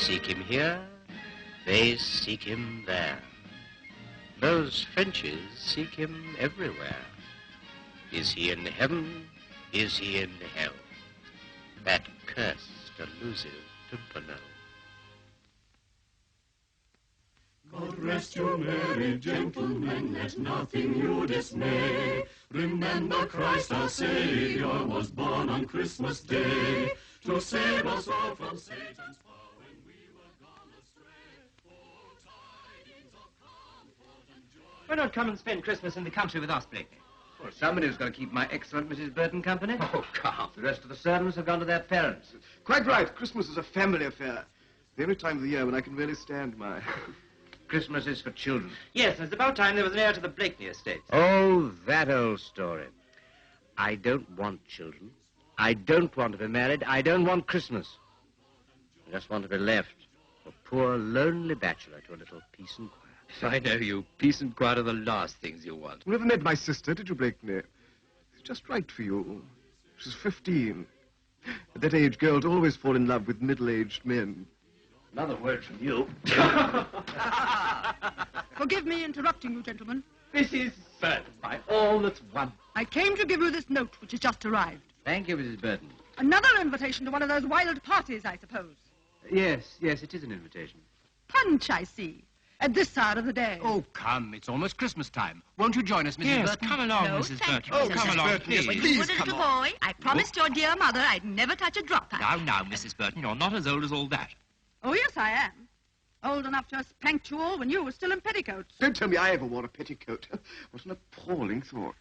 seek him here, they seek him there. Those Frenches seek him everywhere. Is he in heaven? Is he in hell? That cursed, elusive Pimpernel. God rest you, merry gentlemen, let nothing you dismay. Remember Christ our Savior was born on Christmas Day to save us all from Satan's power when we were gone astray. Oh, tidings of comfort and joy. Why not come and spend Christmas in the country with us, Blakely? Well, somebody's got to keep my excellent Mrs. Burton company. Oh, come. The rest of the servants have gone to their parents. Quite right. Christmas is a family affair. The only time of the year when I can really stand my... Christmas is for children. Yes, and it's about time there was an heir to the Blakely estate. Oh, that old story. I don't want children. I don't want to be married. I don't want Christmas. I just want to be left, a poor, lonely bachelor, to a little peace and quiet. I know you. Peace and quiet are the last things you want. You never met my sister, did you, Blakeney? It's just right for you. She's 15. At that age, girls always fall in love with middle-aged men. Another word from you. Forgive me interrupting you, gentlemen. Mrs. Burton, by all that's one. I came to give you this note, which has just arrived. Thank you, Mrs. Burton. Another invitation to one of those wild parties, I suppose. Yes, it is an invitation. Punch, I see. At this hour of the day. Oh, come, it's almost Christmas time. Won't you join us, Mrs. Burton? Come along, No, Mrs. thank Burton. you, Oh, come along, please. When you Please, were a little come boy, I promised your dear mother I'd never touch a drop of it. Now, Mrs. Burton, you're not as old as all that. Oh, yes, I am. Old enough to have spanked you all when you were still in petticoats. Don't tell me I ever wore a petticoat. What an appalling thought.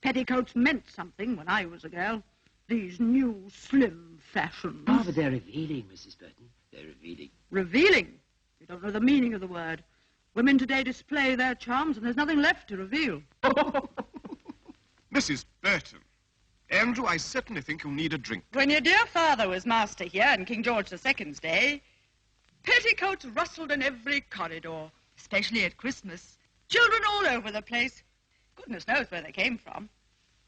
Petticoats meant something when I was a girl. These new, slim fashions. Oh, but they're revealing, Mrs. Burton. They're revealing. Revealing? You don't know the meaning of the word. Women today display their charms, and there's nothing left to reveal. Mrs. Burton. Andrew, I certainly think you'll need a drink. When your dear father was master here in King George II's day, petticoats rustled in every corridor, especially at Christmas. Children all over the place. Goodness knows where they came from.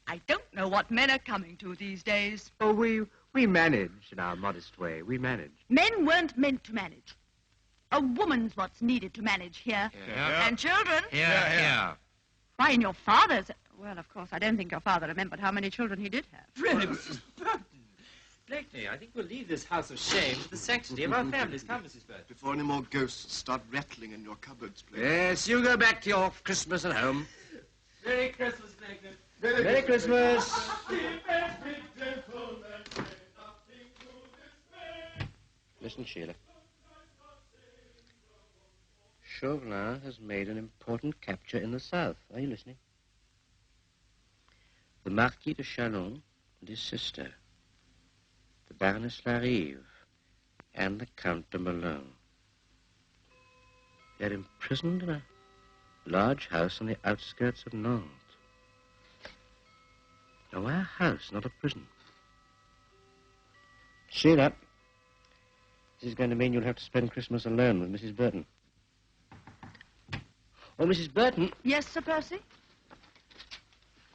I don't know what men are coming to these days. Oh, we manage in our modest way. We manage. Men weren't meant to manage. A woman's what's needed to manage here. Yeah. And children? Yeah. Why, in your father's... Well, of course, I don't think your father remembered how many children he did have. Really, Mrs. Burton. Blakeney, I think we'll leave this house of shame to the sanctity of our families. Come, Mrs. Burton. Before any more ghosts start rattling in your cupboards, please. Yes, you go back to your Christmas at home. Merry Christmas, Blakeney. Merry Christmas. Listen, Sheila. Chauvelin has made an important capture in the south. Are you listening? The Marquis de Chalon and his sister, the Baroness Larive, and the Count de Malone. They're imprisoned in a large house on the outskirts of Nantes. Now, our house, not a prison. Sheila, this is going to mean you'll have to spend Christmas alone with Mrs. Burton. Oh, Mrs. Burton. Yes, Sir Percy?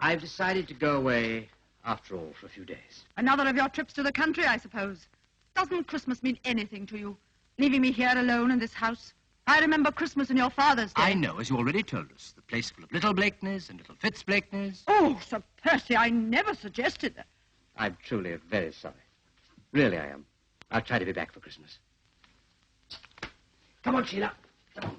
I've decided to go away, after all, for a few days. Another of your trips to the country, I suppose. Doesn't Christmas mean anything to you? Leaving me here alone in this house? I remember Christmas in your father's day. I know, as you already told us. The place full of little Blakeneys and little Fitz Blakeneys. Oh, Sir Percy, I never suggested that. I'm truly very sorry. Really, I am. I'll try to be back for Christmas. Come on, Sheila. Come on.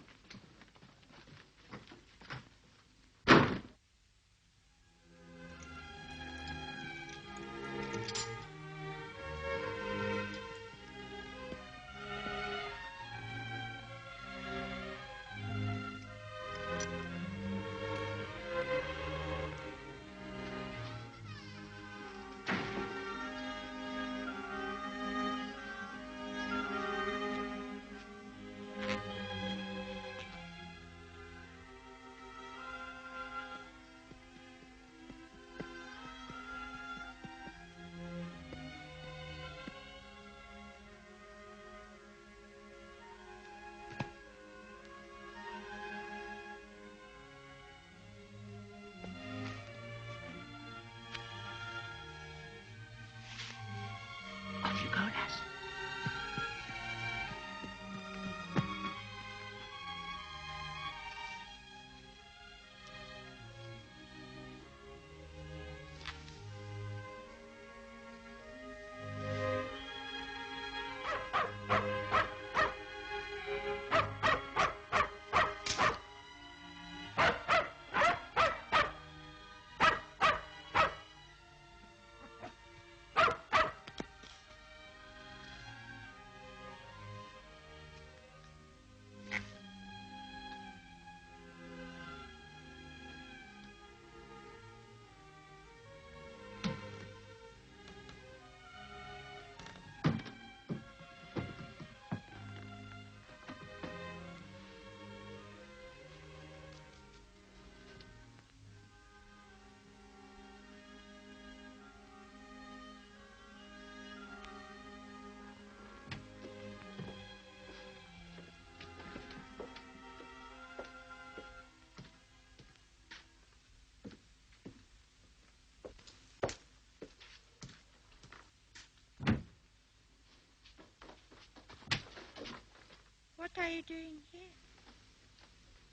are you doing here?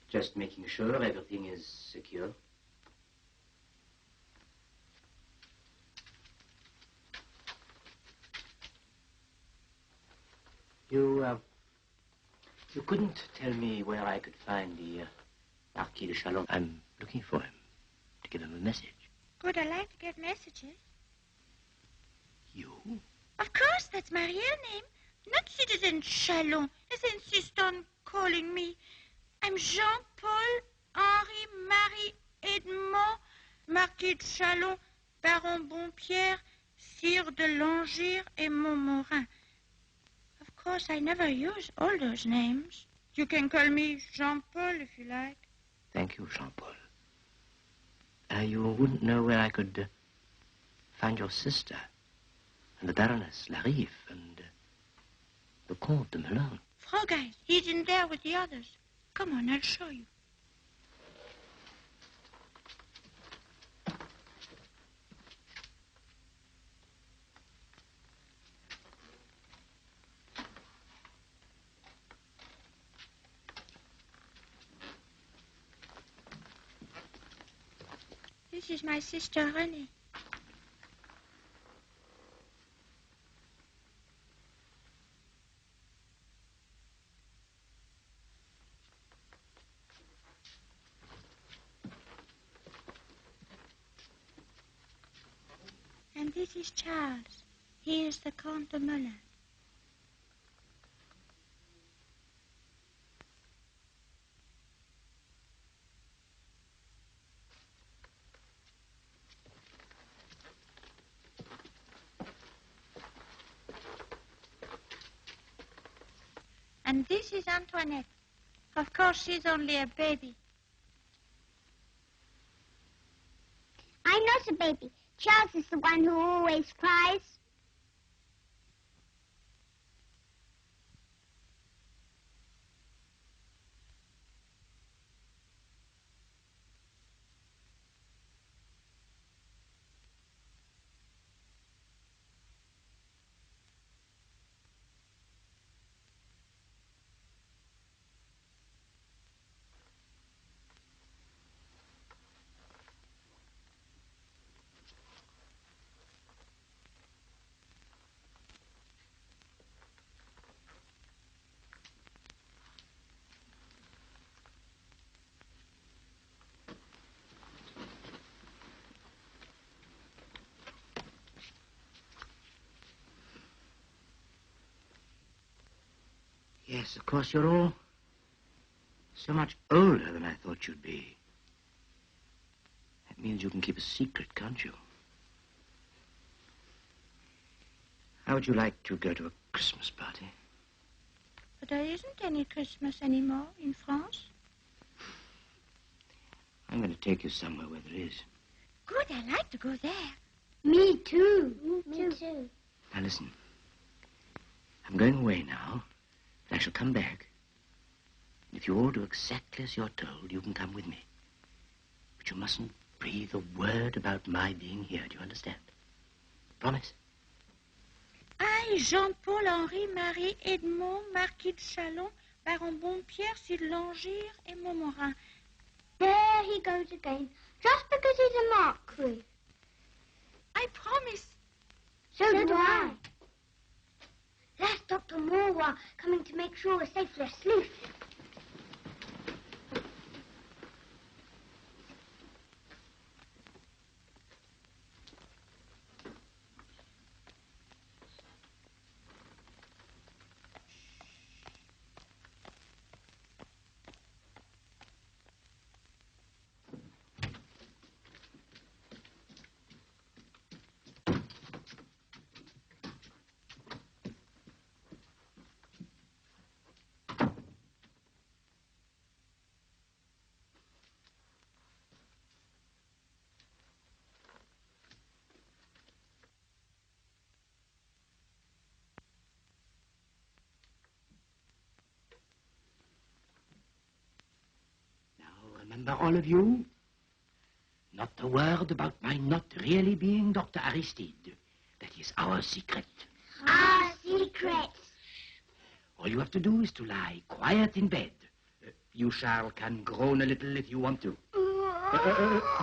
Just making sure everything is secure. You couldn't tell me where I could find the Marquis de Chalon. I'm looking for him to give him a message. Good, I like to get messages. You? Of course, that's my real name. Not Citizen Chalon, as they insist on calling me. I'm Jean-Paul Henri Marie Edmond Marquis de Chalon, Baron Bonpierre, Sire de Langire et Montmorin. Of course, I never use all those names. You can call me Jean-Paul if you like. Thank you, Jean-Paul. You wouldn't know where I could find your sister, and the Baroness Larive, and the Comte de Melun. Frogeye, he's in there with the others. Come on, I'll show you. This is my sister, Renée. And this is Charles. He is the Comte de Melun. And this is Antoinette. Of course, she's only a baby. I'm not a baby. Charles is the one who always cries. Yes, of course, you're all so much older than I thought you'd be. That means you can keep a secret, can't you? How would you like to go to a Christmas party? But there isn't any Christmas anymore in France. I'm going to take you somewhere where there is. Good, I like to go there. Me too. Me too. Now listen. I'm going away now, but I shall come back. If you all do exactly as you're told, you can come with me. But you mustn't breathe a word about my being here, do you understand? Promise? I, Jean-Paul Henri Marie Edmond Marquis de Chalon, Baron Bonpierre, Sire de Langire et Montmorin. There he goes again, just because he's a marquis. I promise. So do I. That's Dr. Morwa coming to make sure we're safely asleep. Remember, all of you, not a word about my not really being Dr. Aristide. That is our secret. Our secret. All you have to do is to lie quiet in bed. You, Charles, can groan a little if you want to.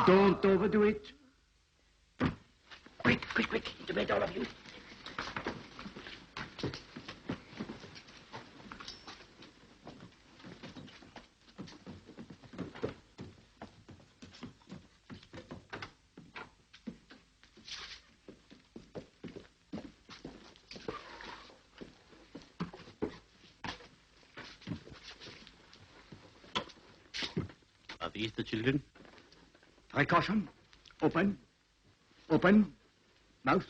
Don't overdo it. Quick, quick, quick. Into bed, all of you. Are these the children? Precaution. Open. Open. Mouth.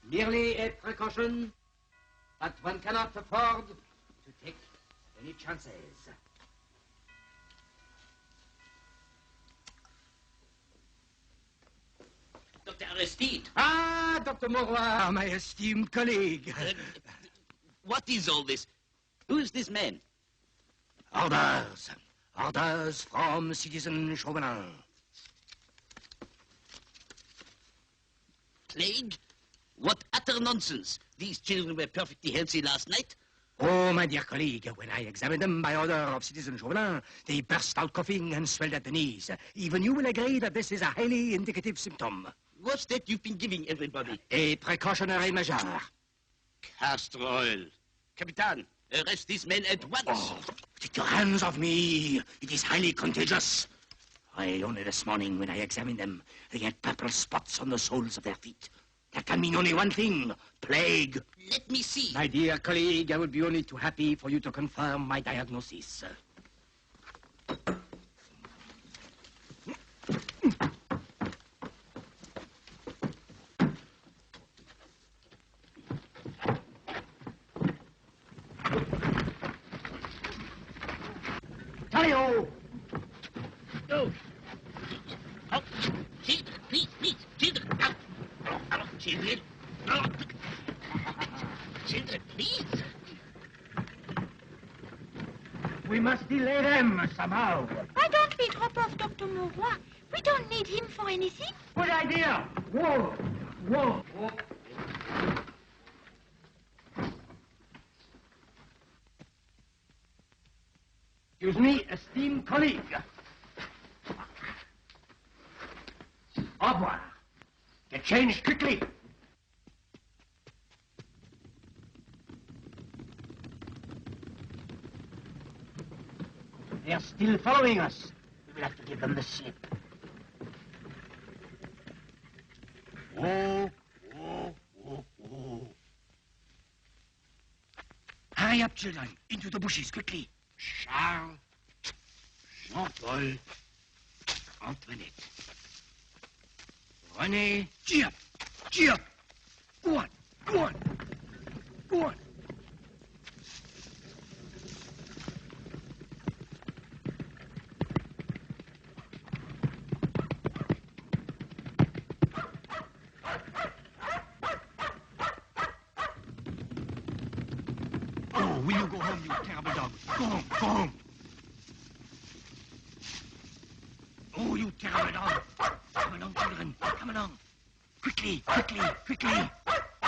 Merely a precaution, but one cannot afford to take any chances. Dr. Aristide. Ah, Dr. Mauroy, my esteemed colleague. What is all this? Who is this man? Orders. Orders from Citizen Chauvelin. Plague? What utter nonsense. These children were perfectly healthy last night. Oh, my dear colleague, when I examined them by order of Citizen Chauvelin, they burst out coughing and swelled at the knees. Even you will agree that this is a highly indicative symptom. What's that you've been giving everybody? A precautionary measure. Castor oil. Capitan, arrest these men at once. Oh, take your hands off me. It is highly contagious. Why, only this morning when I examined them, they had purple spots on the soles of their feet. That can mean only one thing, plague. Let me see. My dear colleague, I would be only too happy for you to confirm my diagnosis. Tally-ho! No. Oh, children, please, children, out. Children, no. Children, please. We must delay them somehow. Why don't we drop off Dr. Mauroy? We don't need him for anything. Good idea. Whoa, whoa, whoa. Excuse me, esteemed colleague. Au revoir. Get changed quickly. They are still following us. We will have to give them the slip. Oh, oh, oh, oh. Hurry up, children. Into the bushes, quickly. Charles, Jean-Paul, Antoinette. René, gee up. Gee up. Go on. Go on. Go on. Oh, will you go home, you terrible dog? Go home, go home. Oh, you terrible dog. Come along, children. Come along. Quickly, quickly, quickly.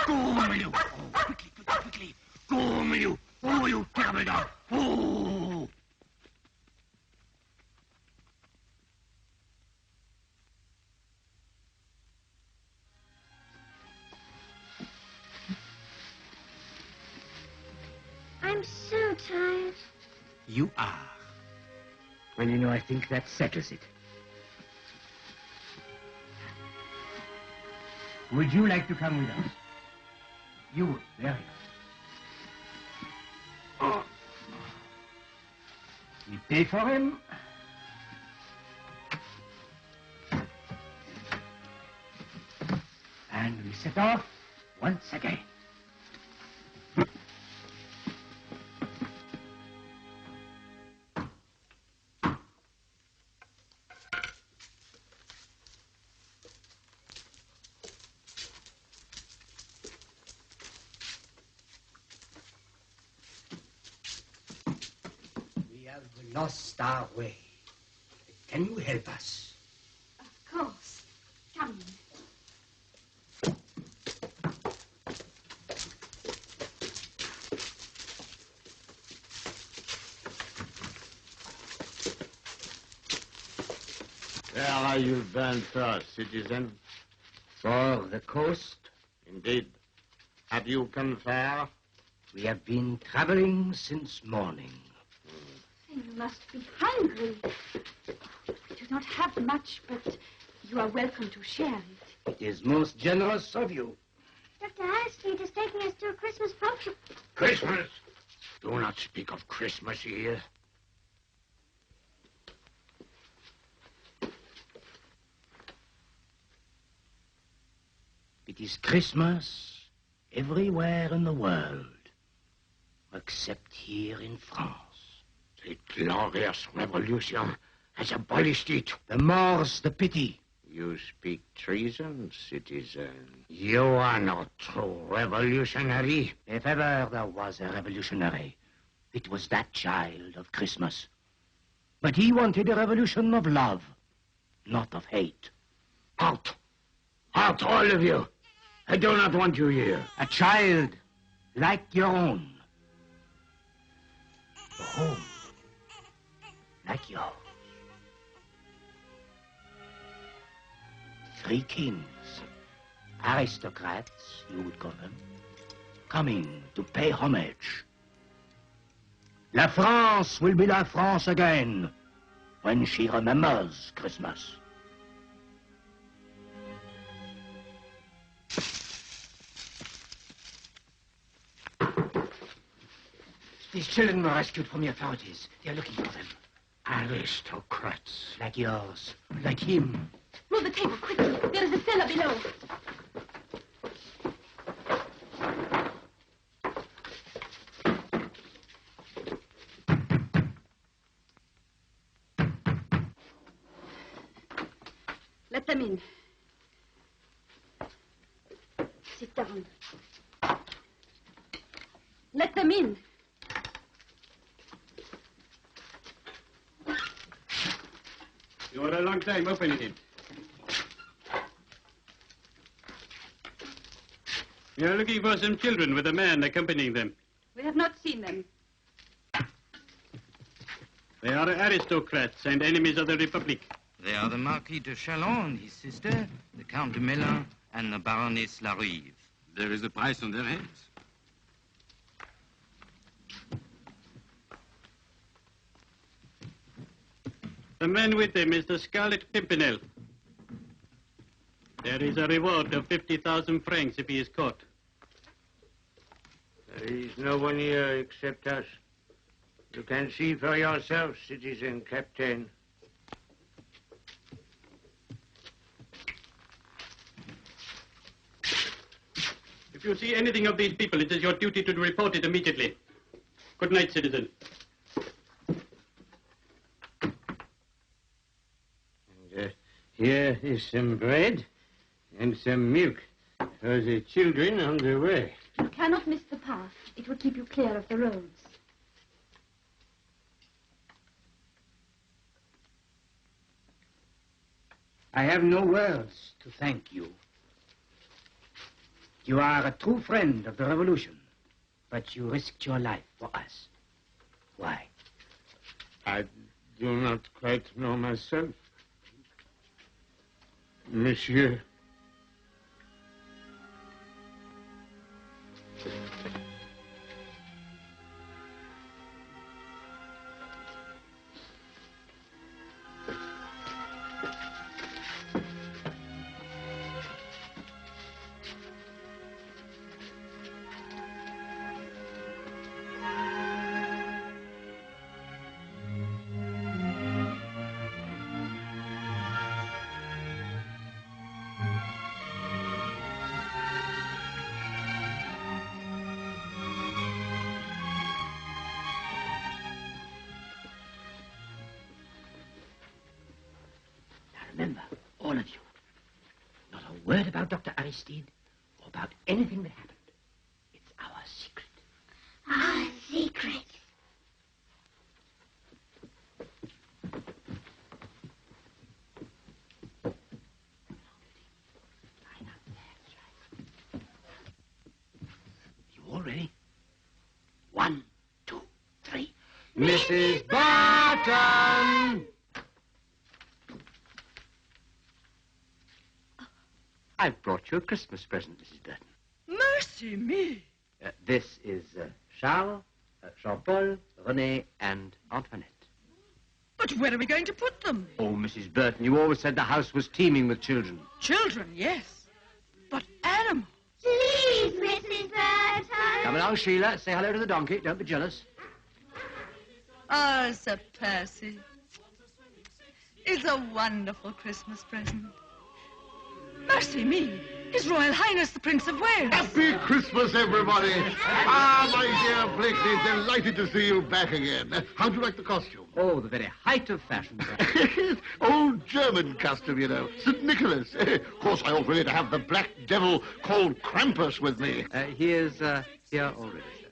Go home, will you? Oh, quickly, quickly, quickly. Go home, will you? Oh, you terrible dog. Oh. I'm so tired. You are. Well, you know, I think that settles it. Would you like to come with us? You would. There you are. Oh. We pay for him. And we set off once again. We have lost our way. Can you help us? Of course. Come in. Where are you bound first, citizen? For the coast? Indeed. Have you come far? We have been traveling since morning. You must be hungry. We do not have much, but you are welcome to share it. It is most generous of you. Dr. Aristide is taking us to a Christmas function. Christmas? Do not speak of Christmas here. It is Christmas everywhere in the world, except here in France. The glorious revolution has abolished it. The more's the pity. You speak treason, citizen. You are not true revolutionary. If ever there was a revolutionary, it was that child of Christmas. But he wanted a revolution of love, not of hate. Out! Out, all of you! I do not want you here. A child like your own. A home like yours. 3 kings, aristocrats, you would call them, coming to pay homage. La France will be La France again when she remembers Christmas. These children were rescued from the authorities. They are looking for them. Aristocrats. Like yours, like him. Move the table quickly. There is a cellar below. Let them in. Sit down. Let them in. You were a long time opening it. We are looking for some children with a man accompanying them. We have not seen them. They are aristocrats and enemies of the Republic. They are the Marquis de Chalon and his sister, the Count de Melun, and the Baroness Larive. There is a price on their heads. The man with them is the Scarlet Pimpernel. There is a reward of 50,000 francs if he is caught. There is no one here except us. You can see for yourself, citizen captain. If you see anything of these people, it is your duty to report it immediately. Good night, citizen. Here is some bread and some milk for the children on the way. You cannot miss the path. It will keep you clear of the roads. I have no words to thank you. You are a true friend of the revolution, but you risked your life for us. Why? I do not quite know myself. Monsieur. Remember, all of you, not a word about Dr. Aristide or about anything that happened. It's our secret. Our secret. You all ready? 1, 2, 3. Mrs. Barton! I've brought you a Christmas present, Mrs. Burton. Mercy me. This is Charles, Jean-Paul, René, and Antoinette. But where are we going to put them? Oh, Mrs. Burton, you always said the house was teeming with children. Children, yes. But animals. Please, Mrs. Burton. Come along, Sheila. Say hello to the donkey. Don't be jealous. Ah, Sir Percy. It's a wonderful Christmas present. Mercy me. His Royal Highness the Prince of Wales. Happy Christmas, everybody. My dear Blakeney, delighted to see you back again. How'd you like the costume? Oh, the very height of fashion. Old German custom, you know. St. Nicholas. Of course, I ought really to have the black devil called Krampus with me. He is here already, sir.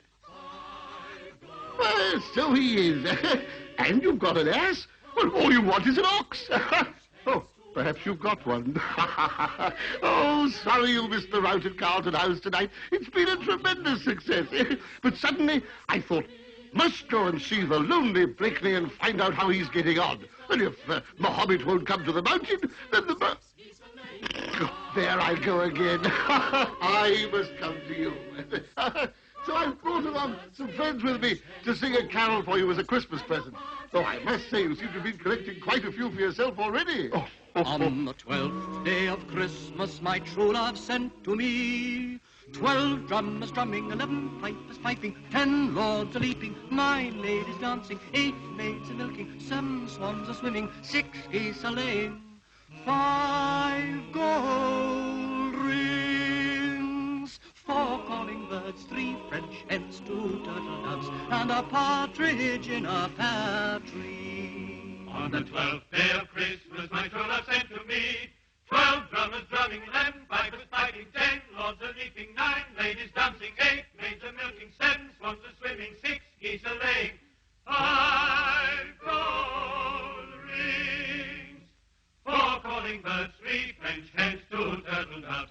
Well, so he is. And you've got an ass? Well, all you want is an ox. Oh, perhaps you've got one. Oh, sorry you missed the rout at Carlton House tonight. It's been a tremendous success. But suddenly, I thought, must go and see the lonely Blakeney and find out how he's getting on. And if Mohammed won't come to the mountain, then the... There I go again. I must come to you. So I've brought along some friends with me to sing a carol for you as a Christmas present. Though I must say you seem to have been collecting quite a few for yourself already. On the 12th day of Christmas, my true love sent to me 12 drummers drumming, 11 pipers piping, 10 lords a leaping, 9 ladies dancing, 8 maids a milking, 7 swans a swimming, 6 geese a laying, 5 gold rings, 4 calling birds, 3 French hens, 2 turtle doves, and a partridge in a pear tree. On the 12th day of Christmas, my true love sent to me 12 drummers drumming, 11 pipers piping, 10 lords a leaping, 9 ladies dancing, 8 maids a milking, 7 swans a swimming, 6 geese a laying, 5 gold rings, 4 calling birds, 3 French hens, 2 turtle doves,